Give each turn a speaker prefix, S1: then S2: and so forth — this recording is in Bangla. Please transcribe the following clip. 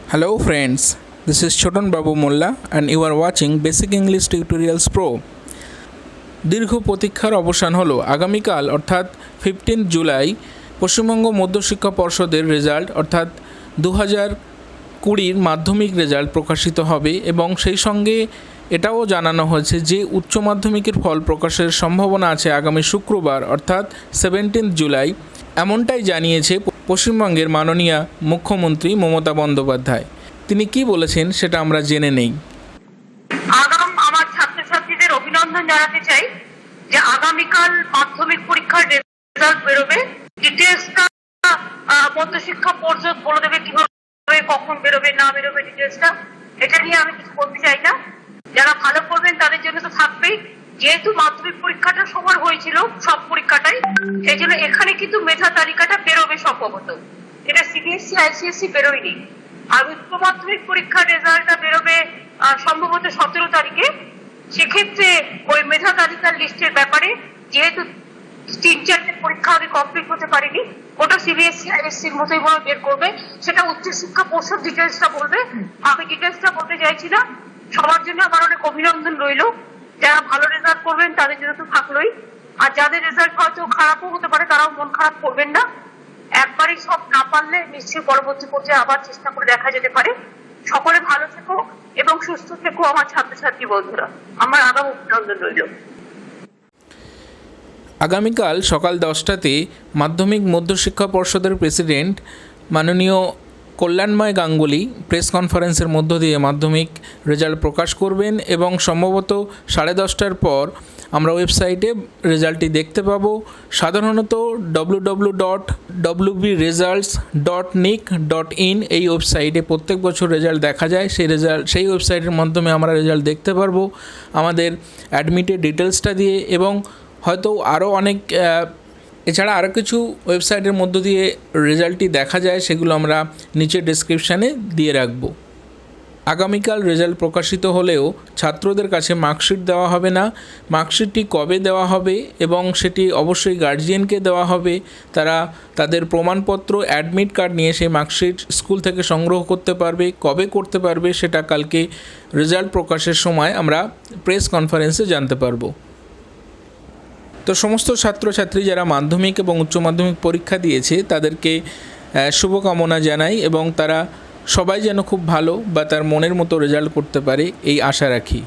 S1: Hello friends, this is Chhoton Babu Molla and you are watching Basic English Tutorials Pro. দীর্ঘ প্রতীক্ষার অবসান হলো। আগামীকাল অর্থাৎ 15 জুলাই পশ্চিমবঙ্গ মধ্যশিক্ষা পর্ষদের রেজাল্ট অর্থাৎ 2020 মাধ্যমিক রেজাল্ট প্রকাশিত হবে এবং সেই সঙ্গে এটাও জানানো হয়েছে যে উচ্চ মাধ্যমিকের ফল প্রকাশের সম্ভাবনা আছে আগামী শুক্রবার অর্থাৎ 17 জুলাই। এমনটাই জানিয়েছে পশ্চিমবঙ্গের মাননীয় মুখ্যমন্ত্রী মমতা বন্দ্যোপাধ্যায়। তিনি কি বলেছেন সেটা আমরা জেনে নেই।
S2: আমার ছাত্রছাত্রীদের অভিনন্দন জানাতে চাই যে আগামীকাল মাধ্যমিক পরীক্ষার রেজাল্ট বেরোবে। ডিটেলসটা মধ্যশিক্ষা পর্ষদ বলে দেবে কিভাবে কখন বেরোবে না বেরোবে ডিটেলসটা, এটা নিয়ে আমি কিছু বলতে চাই না। যারা ভালো করবেন তাদের জন্য তো থাকবেই, যেহেতু মাধ্যমিক পরীক্ষাটা সমান হয়েছিল সব পরীক্ষাটাই, সেই জন্য এখানে কিন্তু মেধা তালিকাটা বেরোবে সম্ভবত। এটা সিবিএসসি আইসিএসসি বেরোয়নি। আর উচ্চ মাধ্যমিক পরীক্ষার রেজাল্টটা বেরোবে সম্ভবত 17 তারিখে। সেক্ষেত্রে ওই মেধা তালিকার লিস্টের ব্যাপারে যেহেতু 3-4টে পরীক্ষা আমি কমপ্লিট করতে পারিনি, ওটা সিবিএসসি আইএসসির মতোই বড় বের করবে। সেটা উচ্চশিক্ষা পর্ষদ ডিটেলসটা বলবে, আমি ডিটেলসটা বলতে চাইছি না। সবার জন্য আমার অনেক অভিনন্দন রইল। যারা ভালো রেজাল্ট করবেন তাদের জন্য তো থাকলোই, আর যাদের রেজাল্ট হয়তো খারাপও হতে পারে তারাও মন খারাপ করবেন না। একবারই সব না পারলে নিশ্চয়ই পরবর্তী পর্যায়ে আবার চেষ্টা করে দেখা যেতে পারে। সকলে ভালো থেকো এবং সুস্থ থেকো আমার ছাত্রছাত্রী বন্ধুরা, আমার আগাম অভিনন্দন রইল।
S1: আগামীকাল সকাল 10টাতে মাধ্যমিক মধ্যশিক্ষা পর্ষদের প্রেসিডেন্ট মাননীয় কল্যাণময় গাঙ্গুলি প্রেস কনফারেন্সের মধ্য দিয়ে মাধ্যমিক রেজাল্ট প্রকাশ করবেন এবং সম্ভবত 10:30টার পর আমরা ওয়েবসাইটে রেজাল্টটি দেখতে পাবো। সাধারণত www.wbresults.nic.in এই ওয়েবসাইটে প্রত্যেক বছর রেজাল্ট দেখা যায়। সেই ওয়েবসাইটের মাধ্যমে আমরা রেজাল্ট দেখতে পারবো আমাদের অ্যাডমিটের ডিটেলসটা দিয়ে, এবং হয়তো আরও অনেক এছাড়া আরও কিছু ওয়েবসাইটের মধ্য দিয়ে রেজাল্টটি দেখা যায়, সেগুলো আমরা নিচে ডেসক্রিপশানে দিয়ে রাখব। আগামীকাল রেজাল্ট প্রকাশিত হলেও ছাত্রদের কাছে মার্কশিট দেওয়া হবে না। মার্কশিটটি কবে দেওয়া হবে এবং সেটি অবশ্যই গার্জিয়ানকে দেওয়া হবে। তারা তাদের প্রমাণপত্র অ্যাডমিট কার্ড নিয়ে সেই মার্কশিট স্কুল থেকে সংগ্রহ করতে পারবে। কবে করতে পারবে সেটা কালকে রেজাল্ট প্রকাশের সময় আমরা প্রেস কনফারেন্সে জানতে পারবো। তো সমস্ত ছাত্রছাত্রী যারা মাধ্যমিক এবং উচ্চ মাধ্যমিক পরীক্ষা দিয়েছে তাদেরকে শুভকামনা জানাই এবং তারা সবাই যেন খুব ভালো বা তার মনের মতো রেজাল্ট করতে পারে এই আশা রাখি।